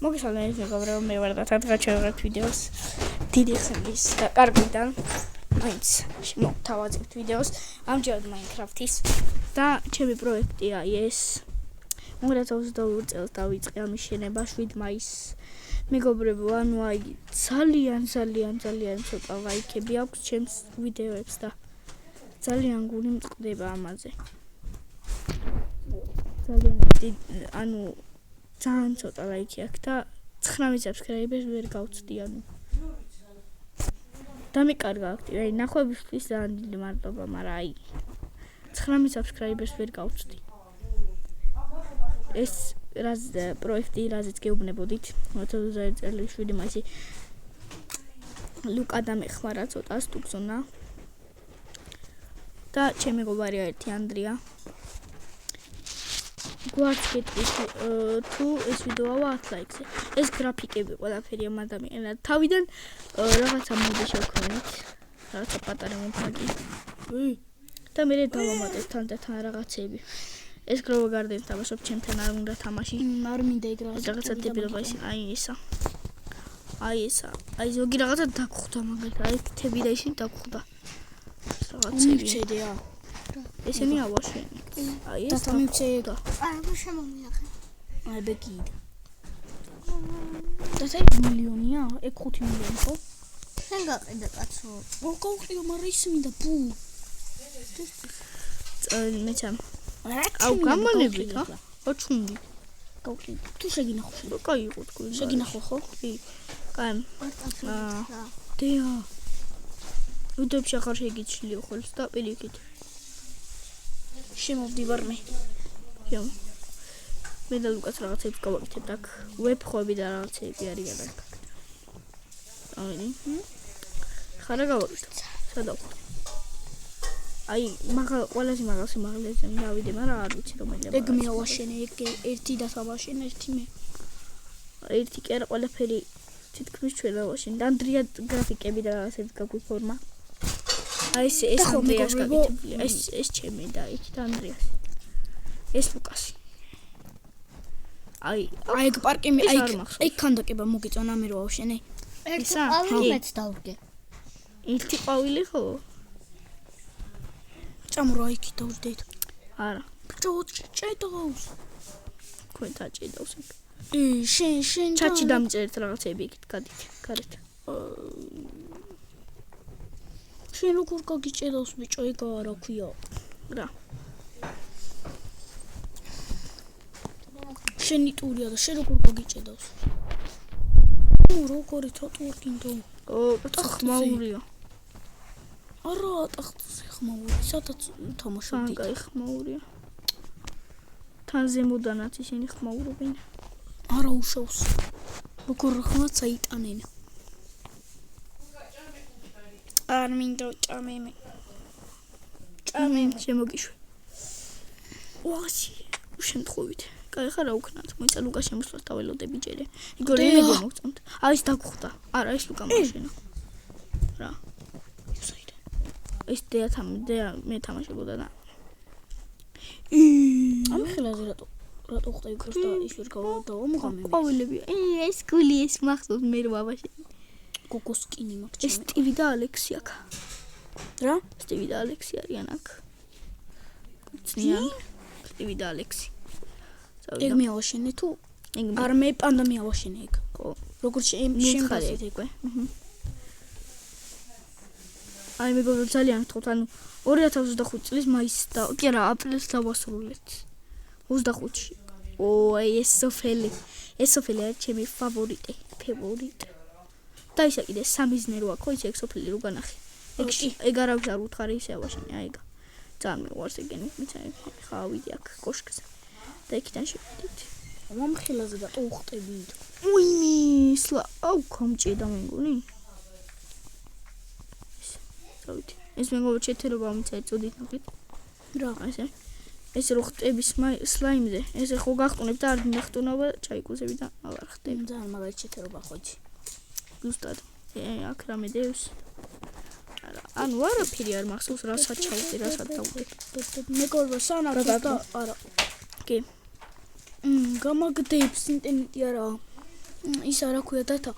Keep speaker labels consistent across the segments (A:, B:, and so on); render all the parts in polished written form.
A: მოგესალმებით მეგობრებო, მე ვარ და გადავჩერებთ ვიდეოს დიდი ხნის დაკარგვიდან. მაინც შემოვთავაზებთ ვიდეოს ამჯერად Minecraft-ის და ჩემი პროექტია ეს 2022 წელს დავიწყე ამის შენება 7 მაისს. მეგობრებო, ანუ აი ძალიან ცოტა ლაიქები აქვს ჩემს ვიდეოებს და ძალიან გული მწყდება ამაზე. ძალიან ცოტა ლაიქი აქვს და 19 subscribers ვერ გავწვდი, ანუ დამიკარგა აქტივი, აი ნახვებისთვის ძალიან დიდი მადლობა, მაგრამ აი 19 subscribers ვერ გავწვდი. ეს პროექტი რაზეც გეუბნებოდით 2021 წელი 7 მაისი ლუკა დამეხმარა ცოტა სტუქზონა და ჩემი მეგობარია ერთი ანდრია. გვარც გეტყვით თუ ეს ვიდეოა 10 ლაიქზე. ეს გრაფიკები ყველაფერი ამ ადამიანად თავიდან რაღაცა მოდი შევქმნით, რაღაცა პატარა მომხაკი. და მე დავამატებ თან რაღაცები. ეს გროვა გარდენს თამაშობ, ჩემთან არ უნდა თამაში.
B: არ მინდა ეგ
A: რაღაცა დებილობა ის, აი ესა. აი ზოგი რაღაცა დაგხვდა მაგალითად, აი თები და ისინი დაგხვდა. რაღაცები.
B: მივცედია.
A: ესენი ავაშენი. აი ეს
B: დამივცედა.
C: არა, შემომიახე.
B: აი ბეკიდა. და ეს მილიონია? ეგ 5 მილიონი ხო?
C: შენ გაყიდა კაცო.
B: გავყიდო, მაგრამ ის მინდა ბუ.
A: მეცამ. აუ გამონებით, ხა? ოჩუნდი.
B: გავყიდო. თუ შეგინახო.
A: კაიღო თქვენ.
B: შეგინახო ხო?
A: კი. კაი.
C: აა.
A: დეა. უდებში ახარ შეგიჩლიო ხოლმე და პირიქით.
B: შემოვდივარ მე.
A: იო. მე და ლუკას რაღაცებს გავაკეთებთ აქ. ვებხვები და რაღაცები არიან აქ. აი. ხარა გავაკეთე. სადავხო. აი, ყველაზე მაღალზე მივიდე, მაგრამ არ ვიცი რომელია.
B: ეგ მეავაშენე, ეგ ერთი დათამაშენე, ერთი მე.
A: ერთი კი არა, ყველაფერი თითქმის ჩვენ ავაშენე. ანდრია გრაფიკები და რაღაცებს გაგვიფორმა. აი ეს ანდრიას გაკეთებული. ეს ჩემი და იქ ანდრიას. ეს ლუკასი. აი
B: ეგ პარკი მე აი ქანდაკება მოგიწონა მე რო ავშენე.
A: ისა?
C: არავითაც დავდგე.
A: ერთი ყვავილი ხო?
B: წამრო აი კი დავდეთ.
A: არა.
B: ჭედავს.
A: თქვენ დაჭედავს.
B: შენ
A: ჩაჩი დამწერეთ რაღაცები იქით გადით, გარეთ.
B: შენ როგორ გაგიჭედავს ბიჭო, ეგ არა ქვია.
A: რა.
B: შენი ტურია და შენ როგორ გაგიჭედავს? როგორი თოთურკინდო.
A: ხმაურია.
B: არა, ტახტზე ხმაური, სადაც თამაშობდი.
A: კაი ხმაურია. თან ზემოდანაც ისინი ხმაურობენ.
B: არა უშავს. როგორ ხმაც აიტანენ. არ მინდა ჭამე მე.
A: ჭამე შემოგიშვი. ვაში, უშემთხვევით. კაი ხარა უკნათ, მოიცა ლუკა შემოსვლას დაველოდები ჯერე. იგორი მე მოგწონთ. აი ეს დაგხვდა. არა, ეს ლუკა მაშინა. რა. ეს დეა მე თამაშობოდა და
B: ამ ხელაზე რატო ხტები ქროსტა ის ვერ გავამოღამე
A: ყვავილები ეს გული ეს მახსოვს მე რო აბაშენი
B: გოგოს კინი მაქვს
A: ეს სტივი და ალექსი აქ
B: რა
A: სტივი და ალექსი არიან აქ ცნიან სტივი და ალექსი
B: ეგ მეავაშენე თუ არ მე პანდა მეავაშენე ეგ
A: ხო
B: როგორ შემხარეთ
A: ეგ აი მეგობრებო ძალიან გთხოვთ, ანუ 2025 წლის მაისს და კი არა აპრილს დავასრულეთ. 25-ში. აი ეს სოფელი არის ჩემი ფავორიტი. და ისა კიდე სამიზნერო აქვს, ის ეგ სოფელი რო განახი. ეგ არავის არ უთხარი ისე ავაშენე, აი ეგ. ძალიან მეყვარს ეგენი, მეცაი ხა ავიდი აქ კოშკზე. და იქიდან შევიდით.
B: მომხილაზე და უხტები.
A: უინი, სლა, აუ გამჭედა მეგონი. ეს მეგობრებო ჩეთერობა მიწეწოდით ნახეთ. რა ესე? ეს რო ხტების სლაიმზე, ესე ხო გახტუნებ და არ მინდა ხტუნება, ჩაიკუზები და აღარ ხტები.
B: ძალიან მაგარი ჩეთერობა ხოჭი.
A: ზუსტად. აქ რამე დევს. ანუ არაფერი არ მახსოვს, რასაც ჩავდი, რასაც დავდი.
B: მეგობრებო, სანამ და არა.
A: კი.
B: გამაგდებს ინტერნეტი არა. ის არა ქვია დათა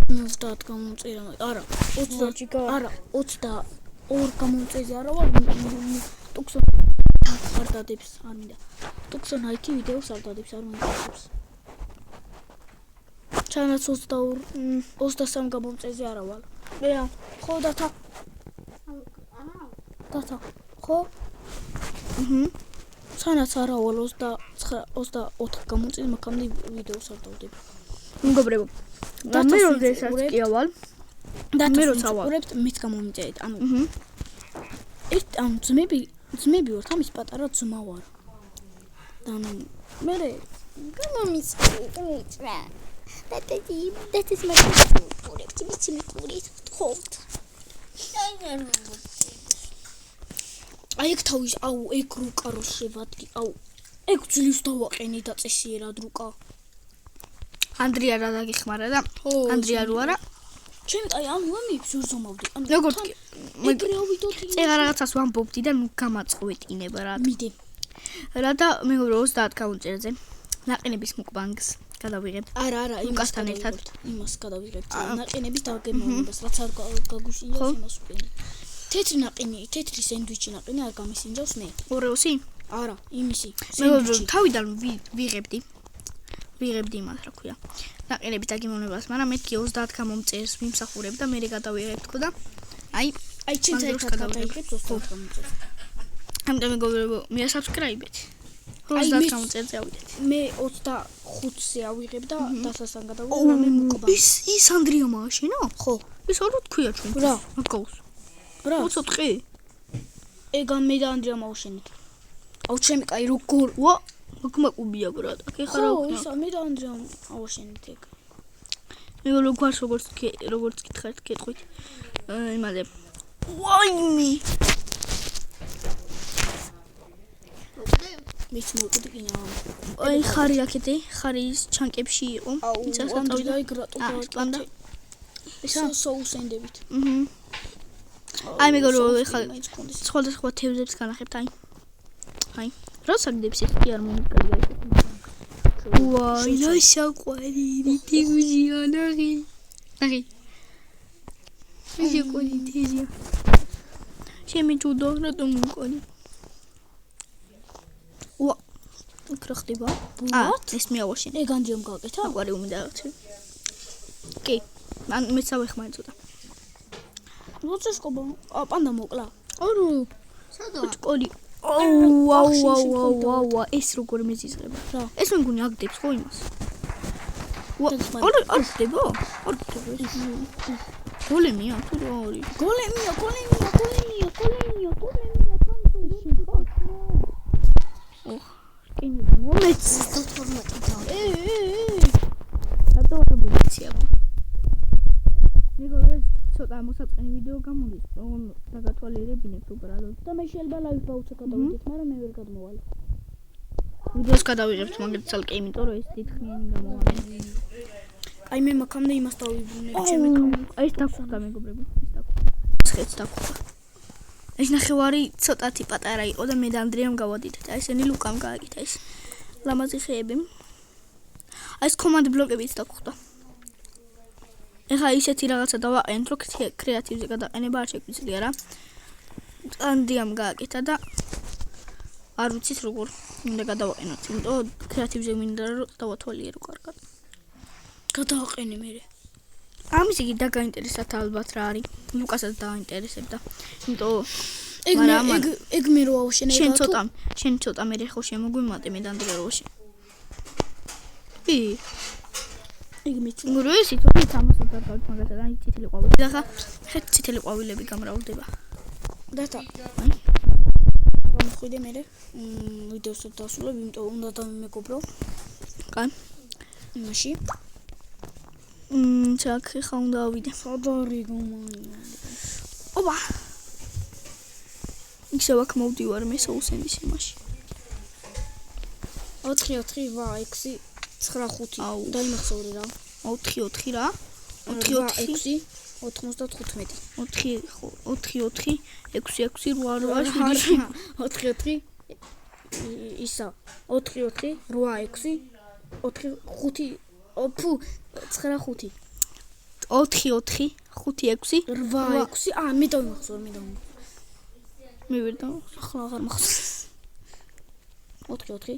B: 30 გამომწერა არა 20 არა 22 გამომწერზე არა ვარ ტუქსონ არ დადებს არ მინდა ტუქსონ IT ვიდეოს არ დადებს არ მინდა ჩანაც 23 გამომწერზე არა ვარ მე ხო დათა ხო ჩანაც არა ვარ 24 გამომწერზე მაგამდე ვიდეოს არ დავდებ
A: მეგობრებო მე როდესაც კი ავალ
B: მე როცა ვაყურებთ მეც გამომიწერეთ ანუ ძმები ვართ ამის პატარა ძმა ვარ და მე
C: გამომიწერეთ დათის მაგ ვაყურებთ ვიცი მიყურით თხოვთ
B: აი ეგ თავის აუ ეგ რუკა რო შევადგი აუ ეგ ძლივს დავაყენე და წესიერად რუკა
A: ანდრია რა დაგიხმარა და ანდრია რო არა
B: ჩემ აი ამ ამებს ვზომავდი ანუ
A: როგორც
B: ეგრე ავიდოდი
A: წეღა რაღაცას ვამბობდი და ნუ გამაწყვეტინება რა
B: მიდი
A: რა და მეგობრო 30 გამომწერზე ნაყინების მუკბანგს გადავიღებთ
B: არა
A: ლუკასთან ერთად
B: იმას გადავიღებთ ნაყინების დაგემოვნებას რაც არ გაგუშინდა იმას ვქენი თეთრი ნაყინი თეთრი სენდვიჩი ნაყინი არ გამისინჯავს მე
A: ორეოსი
B: არა იმისი
A: მეგობრო თავიდან ვიღებდი იმას რა ქვია ნაყინების დაგემოვნებას მაგრამ მეთქი 30 გამომწერს ვიმსახურებ და მე გადავიღებ თქო და აი
B: ჩემთან ერთად გადავიღებ 30 გამომწერს
A: ამიტომ მეგობრებო მე subscribe-ეთ 30 გამომწერზე ავიდეთ
B: მე 25-ზე ავიღებ და დასასთან გადავიღებ და მე მოკობა
A: ის ანდრია მაშინა
B: ხო
A: ის არ თქვია ჩვენ
B: რა
A: მაგავს
B: რა
A: 24
B: ეგ მე და ანდრია მოვშენით აუ ჩემი კაი როგორ
A: ვა მაგმაკუბია ბრატ აქ ხარ
B: ხო ისა მე და ანდრია მოვშენით ეგ
A: მე როგორც გითხარით გეტყვით იმაზე ვაიმე
B: მეც მოვკვდი კინა
A: აი ხარი აქეთე ხარის ჩანკებში იყო იცას
B: ანდრია ეგ რატო
A: პანდა
B: ესა соусენდებით
A: აი მეგობრებო ეხლა სხვადასხვა თევზებს განახებთ აი როცა გდებს ის კი არ მომიკალია ვაი შაყვარი თევზია ნახე ისე ყოლი თევზია ჩემი ჯუდო რატომ მყოლი ვა კრახდება ბულად ეს მე ავაშენ
B: ეგ ანდრიამ გააკეთა
A: აკვარი უმიდა რაღაცა კი მან მეც ავეხმარი ცოტა
B: ლოცესკობა პანდა მოკლა
A: ორი
C: სადა
A: ყოლი აუ ეს როგორ მეზიზრება
B: რა
A: ეს მეგონი აგდებს ხო იმას არ ხდება გოლემია თუ რა არის
B: გოლემია
A: კინო მომეც
C: ფორმატი
A: რატო არ მოვიცია მეგობრებო ცოტა მოსაწყენი ვიდეო გამოდის დაგათვალიერებინებთ უბრალოდ
B: და მე შეიძლება ლაივ ბაუცა გადავიდეთ მაგრამ მე ვერ გადმოვალ
A: ვიდეოს გადავიღებთ მაგეთ ცალკე იმიტომ რომ ეს დიდხნიანი გამოვაყენე
B: აი მე მაგამდე იმას დავიბრუნებ ჩემი კამერა
A: აი ეს დაგხვდა მეგობრებო ეს დაგხვდა ეს ნახევარი ცოტათი პატარა იყო და მე და ანდრიამ გავადით და ესენი ლუკამ გააკეთა ეს ლამაზი ხეები აი ეს კომანდ ბლოკებიც დაგხვდა ეხა ისეთი რაღაცა დავაყენეთ რომ კრეატივზე გადაყენება არ შეგვიძლია რა ანდრიამ გააკეთა და არ ვიცით როგორ უნდა გადავაყენოთ იმიტომ კრეატივზე მინდა რომ დავათვალიერო კარგად
B: გადააყენე მე
A: ამის იგი დაგაინტერესებთ ალბათ რა არის ლუკასაც დააინტერესებდა იმიტომ
B: ეგ მე რო ავშენე
A: შენ ცოტა მე ხო შემოგვიმატე მე დანდრია როში ეგ მიცნობ ეს თვითონ თამაშობ გარკვეულ მაგასაც და ციტილი ყვავილი და ხა ციტილი ყვავილები გამრავლდება
B: დათა მოხვიდე მე ვიდეოს დასრულებ იმიტომ უნდა დამემეგობრო
A: კან
B: მაშინ
A: ჩაკ ხა უნდა ავიდე
B: სადარი გომაია
A: ოპა ისე ვაკ მოვდივარ მე соусენდის იმაში
B: 4 ვა 6 9 5 დაიმახსოვრე რა
A: 4 რა 4
B: ისა 4 8 6 4 5 ფუ 9 5
A: 4 4 5 6
B: 8 6 მე დავიმახსოვრ
A: მე ვერ და
B: ახლა აღარ მახსოვს 4 4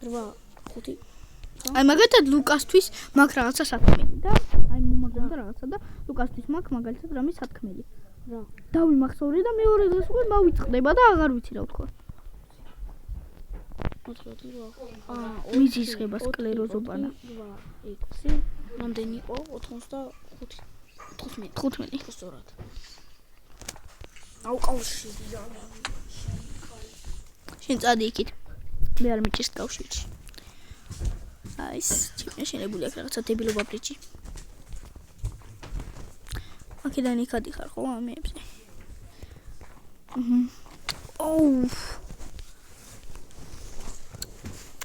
B: 8 5
A: აი მაგალითად ლუკასთვის მაგ რაღაცა სათქმელი და აი მომაგრდა რაღაცა და ლუკასთვის მაგ მაგალითად რამე სათქმელი
B: რა
A: დავიმახსოვრე და მეორე დღეს უკვე მოვიწყდება და აღარ ვიცი რა ვთქვა
B: 4
A: მიზისხება სკლეროზობანა
B: 6 რამდენი იყო 85
A: 15
B: სწორად აუ კავშირია
A: შენ წადი იქით მე არ მიჭირს კავშირში აი ეს ჩინაშენებული აქ რაღაცა დებილობა ბრიჯი აქედან იქ ადიხარ ხო ამებზე ოუ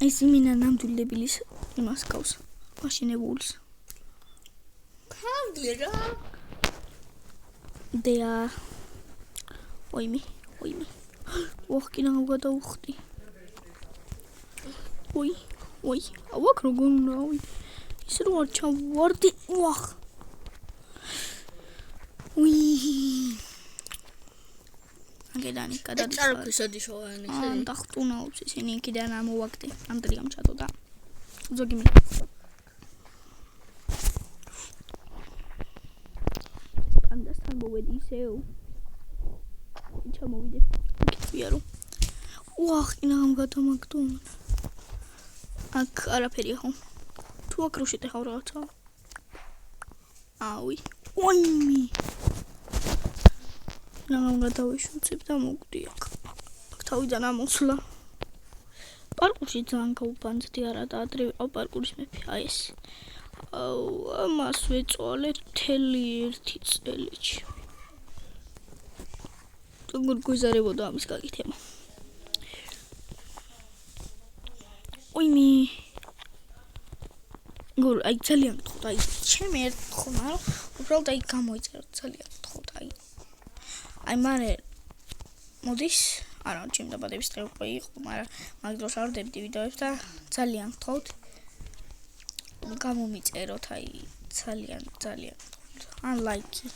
A: ეს იმინა ნამდვილი დებილის იმას გავს მაშინებულს
C: Pavlera.
A: დეა ოიმი ოხ კინა გადავხდი ოი ავაკ როგორ უნდა ის რო არ ჩავარდი ოხ უი აგედანი გადადის
C: წარკვისოდი შოვანი.
A: და ხტუნაობს ისინი იქიდან ამოვაგდი ამ დრიამ ჩადო და ზოგი მე პანდასთან მოვედი ისევ ჩამოვიდე იქიარო ვახ ინამ გადამაგდო აქ არაფერია ხო თუ აქ რო შეტეხავ რაღაცა აუი ოიმი ნამ გადავიშუცებ და მოგდი აქ თავიდან ამოსვლა პარკურში ძალიან გაუბანძდი არა და ადრე ვიყავ პარკურის მეფე აი ეს აუ ამას ვეწვალე მთელი 1 წელიწი როგორ გვიზარებოდა ამის გაკეთება ოიმი გულ აი ძალიან გთხოვთ აი ჩემი ერთხელ მაგრამ უბრალოდ აი გამოიწეროთ ძალიან გთხოვთ აი მარე მოდის არა ჩემ დაბადების დღე უკვე იყო მაგრამ მაგ დროს არ ვდებდი ვიდეოებს და ძალიან გთხოვთ გამომიწეროთ აი ძალიან ან ლაიქი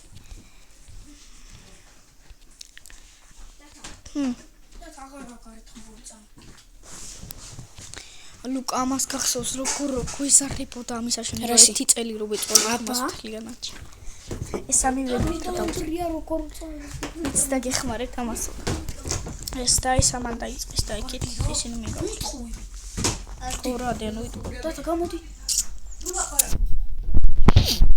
B: და აღარ ეთმოიწა
A: ლუკა ამას გახსოვს როგორ გვიზარებოდა ამის აშენება 1 წელი რო ვეწვალე მას მთლიანად ეს სამი ვედი
B: დაუტრია როგორ
A: ის დაგეხმარეთ ამას ეს და ის ამან დაიწყეს და იქით ისინი მეგობრები ხო რა დენო
B: და გამოდი